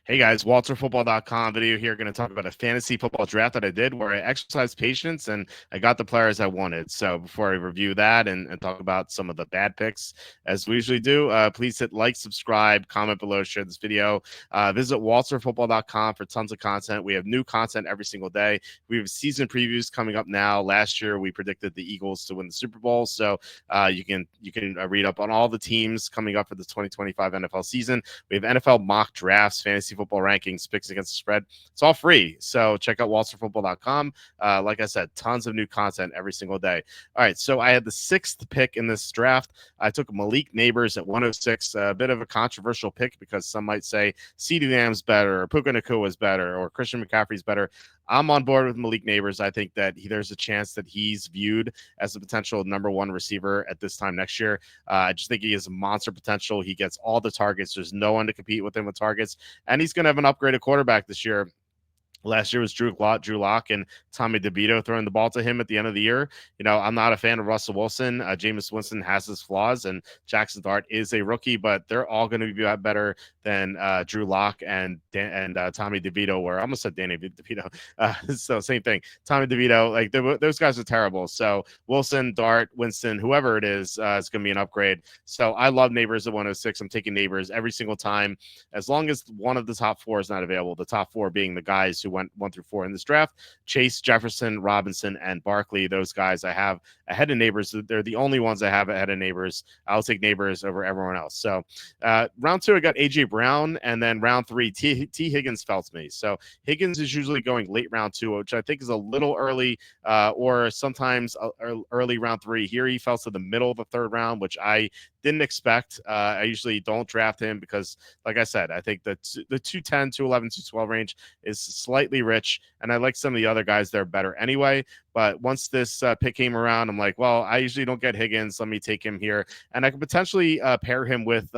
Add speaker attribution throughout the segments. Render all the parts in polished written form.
Speaker 1: Hey guys, WalterFootball.com video here. Going to talk about a fantasy football draft that I did where I exercised patience and I got the players I wanted. So before I review that and talk about some of the bad picks, as we usually do, please hit like, subscribe, comment below, share this video. Visit WalterFootball.com for tons of content. We have new content every single day. We have season previews coming up now. Last year, we predicted the Eagles to win the Super Bowl. So you can read up on all the teams coming up for the 2025 NFL season. We have NFL mock drafts, fantasy football rankings, picks against the spread. It's all free. So check out walterfootball.com. Like I said, tons of new content every single day. All right. So I had the sixth pick in this draft. I took Malik Neighbors at 106, a bit of a controversial pick because some might say CeeDee Lamb's better, or Puka Nacua is better, or Christian McCaffrey's better. I'm on board with Malik Neighbors. I think that there's a chance that he's viewed as a potential number one receiver at this time next year. I just think he has monster potential. He gets all the targets. There's no one to compete with him with targets. And he's going to have an upgraded quarterback this year. Last year was Drew Lock and Tommy DeVito throwing the ball to him at the end of the year. I'm not a fan of Russell Wilson. Jameis Winston has his flaws, and Jackson Dart is a rookie, but they're all going to be better than Drew Lock and Tommy DeVito, or I almost said Danny DeVito. So same thing. Tommy DeVito, like those guys are terrible. So Wilson, Dart, Winston, whoever it is going to be an upgrade. So I love Neighbors at 106. I'm taking Neighbors every single time, as long as one of the top four is not available. The top four being the guys who went 1 through 4 in this draft: Chase, Jefferson, Robinson, and Barkley. Those guys I have ahead of Neighbors. They're the only ones I have ahead of Neighbors. I'll take Neighbors over everyone else. So round 2, I got AJ Brown, and then round 3, T. Higgins fell to me. So Higgins is usually going late round 2, which I think is a little early, or sometimes early round 3. Here he fell to the middle of the 3rd round, which I didn't expect. I usually don't draft him because, like I said, I think that the 210, 211, 212 range is slightly rich, and I like some of the other guys that are better anyway. But once this pick came around, I'm like, well, I usually don't get Higgins. Let me take him here, and I could potentially pair him with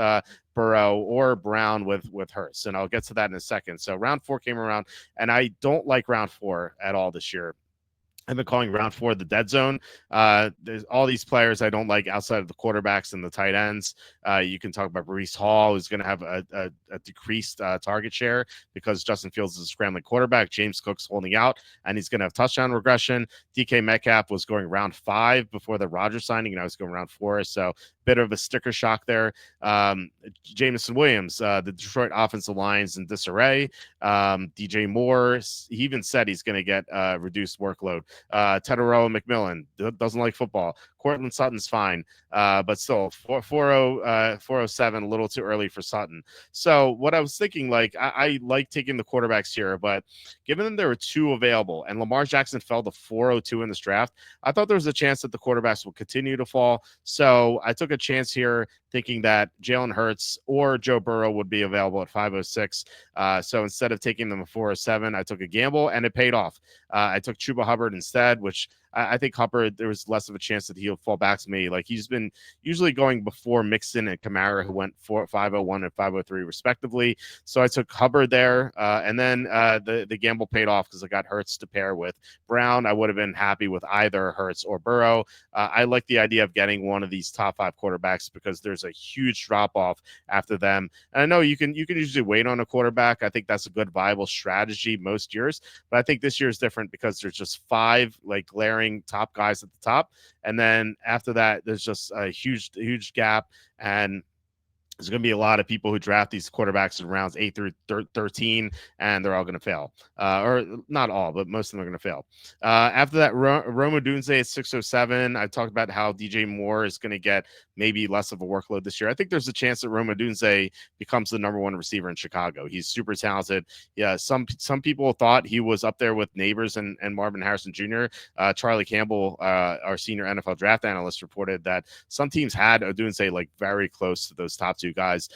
Speaker 1: Burrow or Brown with Hurts, and I'll get to that in a second. So round 4 came around, and I don't like round 4 at all this year. I've been calling round 4 the dead zone. There's all these players I don't like outside of the quarterbacks and the tight ends. You can talk about Breece Hall, who's going to have a decreased target share because Justin Fields is a scrambling quarterback. James Cook's holding out, and he's going to have touchdown regression. DK Metcalf was going round 5 before the Rodgers signing, and I was going round 4. So bit of a sticker shock there. Jameson Williams, the Detroit offensive line's in disarray. DJ Moore, he even said he's going to get reduced workload. Teteroa McMillan doesn't like football. Cortland Sutton's fine, but still 407, a little too early for Sutton. So what I was thinking, like I like taking the quarterbacks here, but given that there were 2 available and Lamar Jackson fell to 402 in this draft, I thought there was a chance that the quarterbacks will continue to fall. So I took a chance here thinking that Jalen Hurts or Joe Burrow would be available at 506. So instead of taking them at 407, I took a gamble, and it paid off. I took Chuba Hubbard instead, which I think Hubbard, there was less of a chance that he'll fall back to me. Like, he's been usually going before Mixon and Kamara, who went 501 and 503 respectively. So I took Hubbard there, and then the gamble paid off because I got Hurts to pair with Brown. I would have been happy with either Hurts or Burrow. I like the idea of getting one of these top 5 quarterbacks because there's a huge drop off after them. And I know you can usually wait on a quarterback. I think that's a good viable strategy most years, but I think this year is different because there's just 5 like glaring top guys at the top, and then after that there's just a huge gap, and there's going to be a lot of people who draft these quarterbacks in rounds 8 through 13, and they're all going to fail. Or not all, but most of them are going to fail. After that, Rome Odunze at 607. I talked about how DJ Moore is going to get maybe less of a workload this year. I think there's a chance that Rome Odunze becomes the number 1 receiver in Chicago. He's super talented. Yeah, some people thought he was up there with Neighbors and Marvin Harrison Jr. Charlie Campbell, our senior NFL draft analyst, reported that some teams had Odunze like very close to those top 2 guys.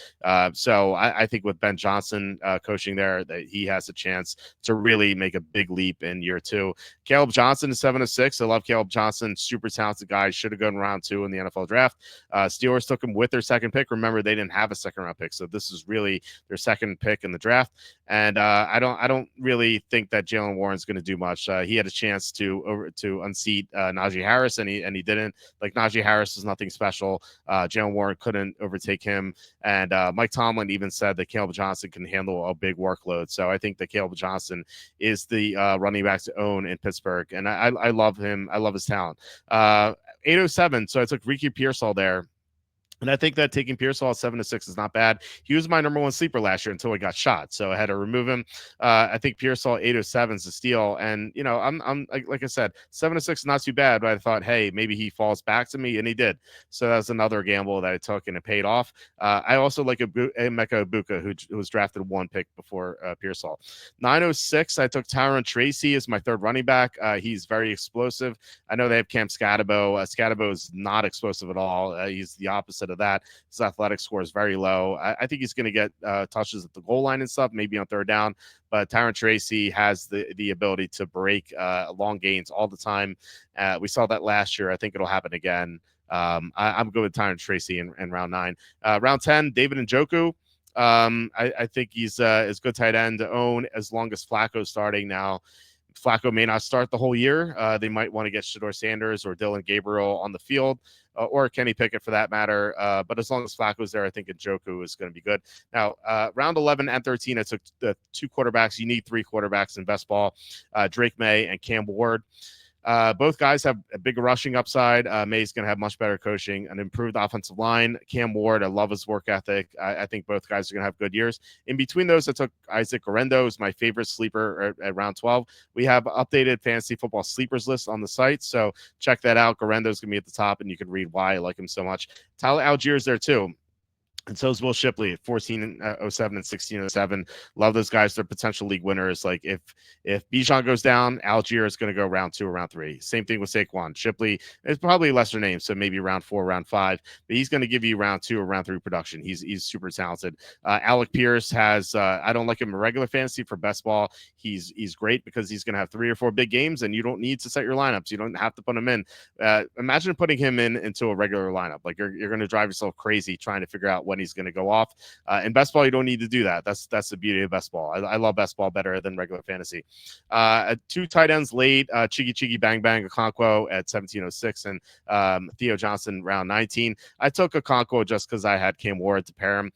Speaker 1: So I think with Ben Johnson coaching there, that he has a chance to really make a big leap in year 2. Caleb Johnson is 706. I love Caleb Johnson. Super talented guy. Should have gone round 2 in the NFL draft. Steelers took him with their 2nd pick. Remember, they didn't have a 2nd round pick, so this is really their 2nd pick in the draft. And I don't really think that Jalen Warren's going to do much. He had a chance to unseat Najee Harris, and he didn't. Like, Najee Harris is nothing special. Jalen Warren couldn't overtake him. And Mike Tomlin even said that Caleb Johnson can handle a big workload. So I think that Caleb Johnson is the running back to own in Pittsburgh. And I love him. I love his talent. 807. So I took Ricky Pearsall there. And I think that taking Pearsall at 7-6 is not bad. He was my number one sleeper last year until he got shot, so I had to remove him. I think Pearsall 807 is a steal, and I'm like I said, 7-6 is not too bad. But I thought, hey, maybe he falls back to me, and he did. So that's another gamble that I took, and it paid off. I also like Emeka Ibuka, who was drafted one pick before Pearsall. 906, I took Tyron Tracy as my third running back. He's very explosive. I know they have Cam Scatabo. Scatabo is not explosive at all. He's the opposite of that. His athletic score is very low. I think he's going to get touches at the goal line and stuff, maybe on third down. But Tyron Tracy has the ability to break long gains all the time. We saw that last year. I think it'll happen again. I'm good with Tyron Tracy in round 9. Round 10, David Njoku. I think he's as good tight end to own as long as Flacco's starting now. Flacco may not start the whole year. They might want to get Shedeur Sanders or Dylan Gabriel on the field, or Kenny Pickett for that matter. But as long as Flacco's there, I think Njoku is going to be good. Now, round 11 and 13, I took the 2 quarterbacks. You need 3 quarterbacks in best ball, Drake May and Cam Ward. Both guys have a big rushing upside. May's going to have much better coaching, an improved offensive line. Cam Ward, I love his work ethic. I think both guys are going to have good years. In between those, I took Isaac Guerendo as my favorite sleeper at round 12. We have updated fantasy football sleepers list on the site, so check that out. Guerendo's going to be at the top, and you can read why I like him so much. Tyler Allgeier's there too. And so is Will Shipley at 14-07 and 16-07. Love those guys. They're potential league winners. Like if Bijan goes down, Allgeier is going to go round 2 or round 3. Same thing with Saquon. Shipley is probably a lesser name, so maybe round 4, round 5. But he's going to give you round 2 or round 3 production. He's super talented. Alec Pierce has. I don't like him in regular fantasy. For best ball, he's great because he's going to have 3 or 4 big games, and you don't need to set your lineups. You don't have to put him in. Imagine putting him into a regular lineup. Like you're going to drive yourself crazy trying to figure out when he's going to go off. In best ball, you don't need to do that. That's the beauty of best ball. I love best ball better than regular fantasy. 2 tight ends late, Chiggy Bang Bang Okonkwo at 17-06 and Theo Johnson round 19. I took Okonkwo just because I had Cam Ward to pair him.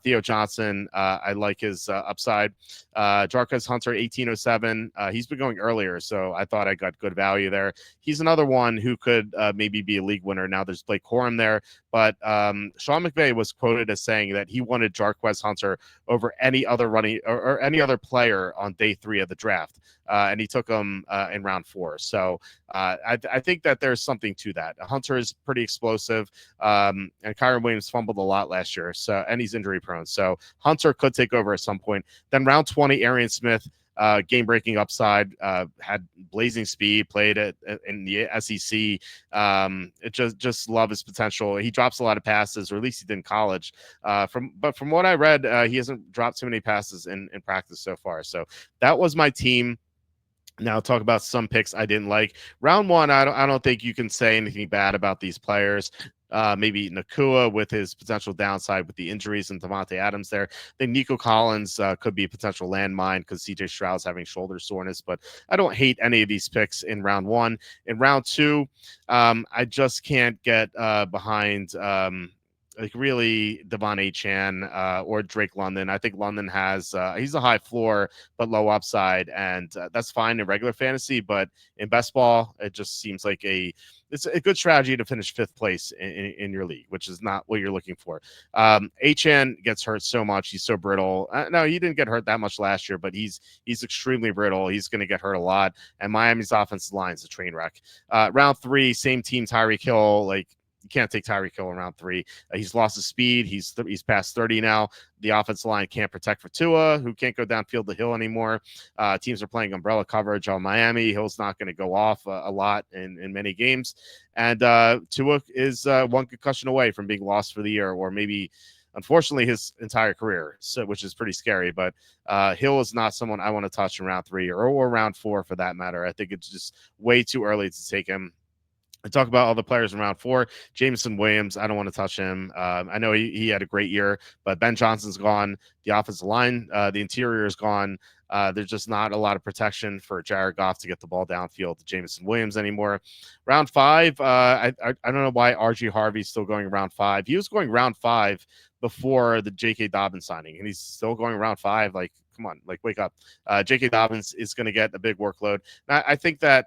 Speaker 1: Theo Johnson, I like his upside. Jarquez Hunter 18-07. He's been going earlier, so I thought I got good value there. He's another one who could maybe be a league winner. Now there's Blake Corum there, but Sean McVay was quoted as saying that he wanted Jarquez Hunter over any other running or any other player on day 3 of the draft. And he took him in round 4. So I think that there's something to that. Hunter is pretty explosive, and Kyren Williams fumbled a lot last year, so and he's injury prone. So Hunter could take over at some point. Then round 20, Arian Smith. Game-breaking upside, had blazing speed, played in the SEC. It just love his potential. He drops a lot of passes, or at least he did in college. From what I read, he hasn't dropped too many passes in practice so far. So that was my team. Now talk about some picks I didn't like. Round 1, I don't think you can say anything bad about these players. Maybe Nakua with his potential downside with the injuries and Davante Adams there. I think Nico Collins could be a potential landmine because CJ Stroud's having shoulder soreness, but I don't hate any of these picks in round 1. In round 2, I just can't get behind like really Devon Achane or Drake London. I think London has he's a high floor but low upside, and that's fine in regular fantasy, but in best ball it just seems like it's a good strategy to finish 5th place in your league, which is not what you're looking for. Achane gets hurt so much. He's so brittle. No, he didn't get hurt that much last year, but he's extremely brittle. He's going to get hurt a lot, and Miami's offensive line is a train wreck. Round 3, same team, Tyreek Hill, like, you can't take Tyreek Hill in round 3. He's lost his speed. He's past 30 now. The offensive line can't protect for Tua, who can't go downfield the hill anymore. Teams are playing umbrella coverage on Miami. Hill's not going to go off a lot in many games. And Tua is 1 concussion away from being lost for the year, or maybe, unfortunately, his entire career, so, which is pretty scary. But Hill is not someone I want to touch in round 3 or round 4 for that matter. I think it's just way too early to take him. I talk about all the players in round 4. Jameson Williams, I don't want to touch him. I know he had a great year, but Ben Johnson's gone. The offensive line, the interior is gone. There's just not a lot of protection for Jared Goff to get the ball downfield to Jameson Williams anymore. Round 5, I don't know why RG Harvey's still going round 5. He was going round 5 before the J.K. Dobbins signing, and he's still going round 5. Like, come on, like wake up. J.K. Dobbins is going to get a big workload. And I think that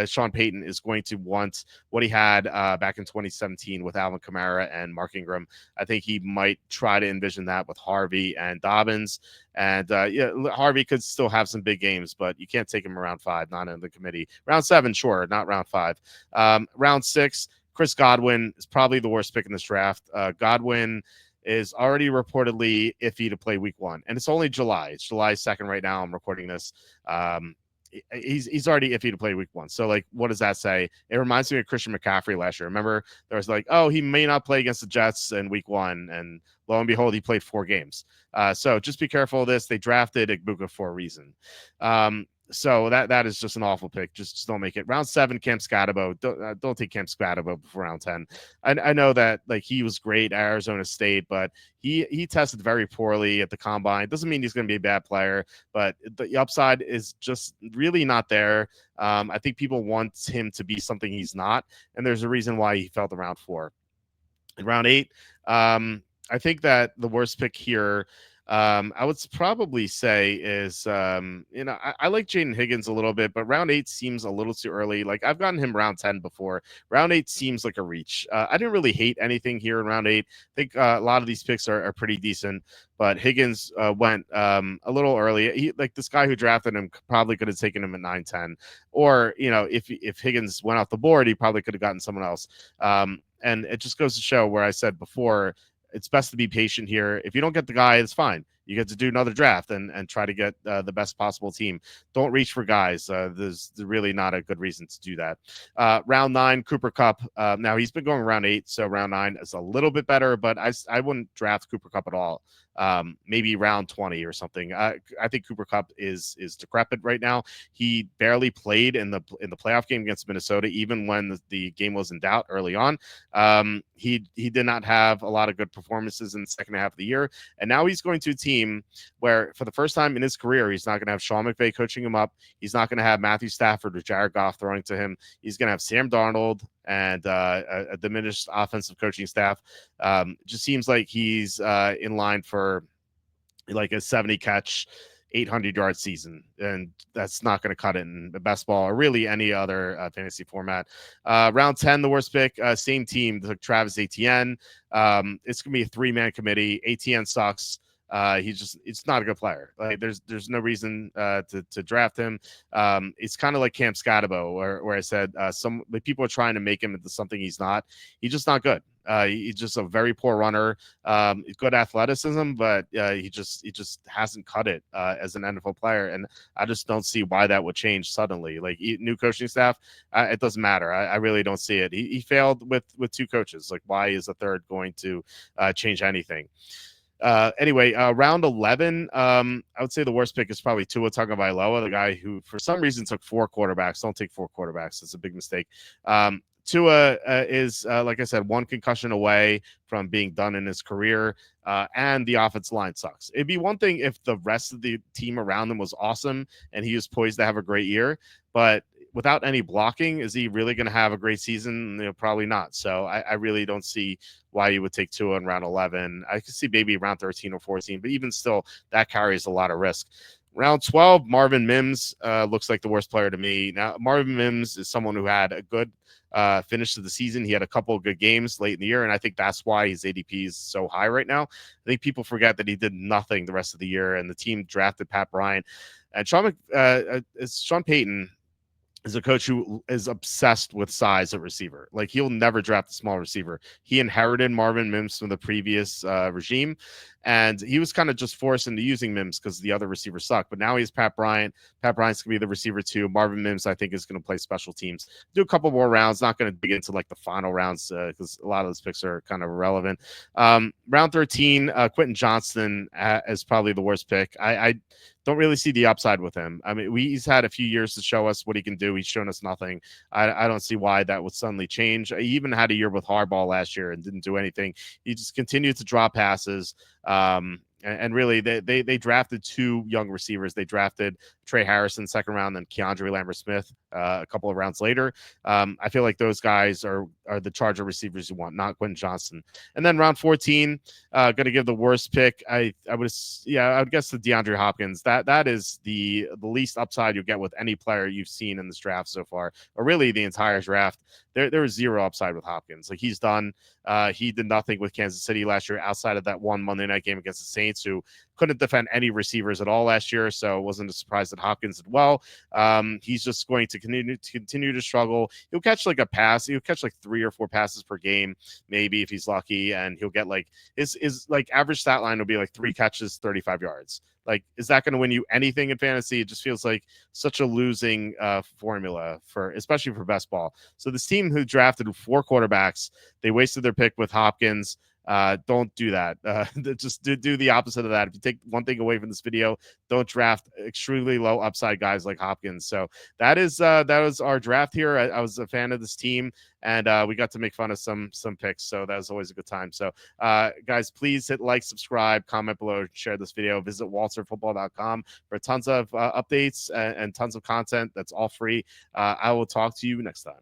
Speaker 1: Sean Payton is going to want what he had back in 2017 with Alvin Kamara and Mark Ingram. I think he might try to envision that with Harvey and Dobbins. And yeah, Harvey could still have some big games, but you can't take him around 5, not in the committee. Round 7, sure, not round 5. Round 6, Chris Godwin is probably the worst pick in this draft. Godwin is already reportedly iffy to play week 1, and it's only July. It's July 2nd right now. I'm recording this. He's already iffy to play week 1. So, like, what does that say? It reminds me of Christian McCaffrey last year. Remember, there was like, oh, he may not play against the Jets in week 1, and lo and behold, he played 4 games. So just be careful of this. They drafted Igbuka for a reason. So that is just an awful pick. Just don't make it. Round 7, Cam Scatabo. Don't take Cam Scatabo before round 10. I know that, like, he was great at Arizona State, but he tested very poorly at the combine. Doesn't mean he's going to be a bad player, but the upside is just really not there. I think people want him to be something he's not, and there's a reason why he fell to round 4. In round 8, I think that the worst pick here, I would probably say is, I like Jaden Higgins a little bit, but round 8 seems a little too early. Like, I've gotten him round 10 before. Round 8 seems like a reach. I didn't really hate anything here in round 8. I think a lot of these picks are pretty decent, but Higgins went a little early. He, like, this guy who drafted him probably could have taken him at 9-10, or if Higgins went off the board, he probably could have gotten someone else. And it just goes to show where I said before, it's best to be patient here. If you don't get the guy, it's fine. You get to do another draft and try to get the best possible team. Don't reach for guys. There's really not a good reason to do that. Round 9, Cooper Kupp. Now, he's been going round 8, so round 9 is a little bit better, but I wouldn't draft Cooper Kupp at all. Maybe round 20 or something. I think Cooper Kupp is decrepit right now. He barely played in the playoff game against Minnesota, even when the game was in doubt early on. He did not have a lot of good performances in the second half of the year, and now he's going to a team where, for the first time in his career, he's not going to have Sean McVay coaching him up. He's not going to have Matthew Stafford or Jared Goff throwing to him. He's going to have Sam Darnold and a diminished offensive coaching staff. Just seems like he's in line for like a 70 catch, 800-yard season, and that's not going to cut it in the best ball or really any other fantasy format. Round 10, the worst pick, same team, took Travis Etienne. It's going to be a 3-man committee. Etienne sucks. It's not a good player. Like, there's no reason to draft him. It's kind of like Cam Scatabo, where I said some people are trying to make him into something he's not. He's just not good. He's just a very poor runner. Good athleticism, but he just hasn't cut it as an NFL player, and I just don't see why that would change suddenly. Like, new coaching staff, it doesn't matter. I really don't see it. He failed with 2 coaches. Like, why is a third going to change anything? Anyway, round 11, I would say the worst pick is probably Tua Tagovailoa, the guy who for some reason took 4 quarterbacks. Don't take 4 quarterbacks. It's a big mistake. Tua is, like I said, 1 concussion away from being done in his career, and the offensive line sucks. It'd be one thing if the rest of the team around him was awesome and he was poised to have a great year, but without any blocking, is he really going to have a great season? Probably not. So I really don't see why you would take Tua in round 11. I could see maybe round 13 or 14, but even still, that carries a lot of risk. Round 12, Marvin Mims looks like the worst player to me. Now, Marvin Mims is someone who had a good finish to the season. He had a couple of good games late in the year, and I think that's why his ADP is so high right now. I think people forget that he did nothing the rest of the year, and the team drafted Pat Bryant. And Sean Payton is a coach who is obsessed with size at receiver. Like, he'll never draft a small receiver. He inherited Marvin Mims from the previous regime, and he was kind of just forced into using Mims because the other receivers suck. But now he's Pat Bryant. Pat Bryant's going to be the receiver too. Marvin Mims, I think, is going to play special teams. Do a couple more rounds. Not going to dig into like the final rounds because a lot of those picks are kind of irrelevant. Round 13, Quentin Johnston is probably the worst pick. I don't really see the upside with him. I mean, he's had a few years to show us what he can do. He's shown us nothing. I don't see why that would suddenly change. He even had a year with Harbaugh last year and didn't do anything. He just continued to drop passes. And really, they drafted 2 young receivers. They drafted Trey Harrison second round, and Keandre Lambert-Smith a couple of rounds later. I feel like those guys are the Charger receivers you want, not Quentin Johnson. And then round 14, going to give the worst pick. I would guess the DeAndre Hopkins. That is the least upside you'll get with any player you've seen in this draft so far, or really the entire draft. There was zero upside with Hopkins. Like, he's done. He did nothing with Kansas City last year outside of that one Monday night game against the Saints, who couldn't defend any receivers at all last year. So it wasn't a surprise that Hopkins did well. He's just going to continue to struggle. He'll catch like a pass. He'll catch like 3 or 4 passes per game, maybe, if he's lucky, and he'll get like his like average stat line will be like 3 catches, 35 yards. Like, is that going to win you anything in fantasy? It just feels like such a losing formula, for especially for best ball. So this team who drafted 4 quarterbacks, they wasted their pick with Hopkins. Don't do that. Just do the opposite of that. If you take one thing away from this video, don't draft extremely low upside guys like Hopkins. So that was our draft here. I was a fan of this team, and we got to make fun of some picks. So that was always a good time. So guys, please hit like, subscribe, comment below, share this video. Visit walterfootball.com for tons of updates and tons of content that's all free. I will talk to you next time.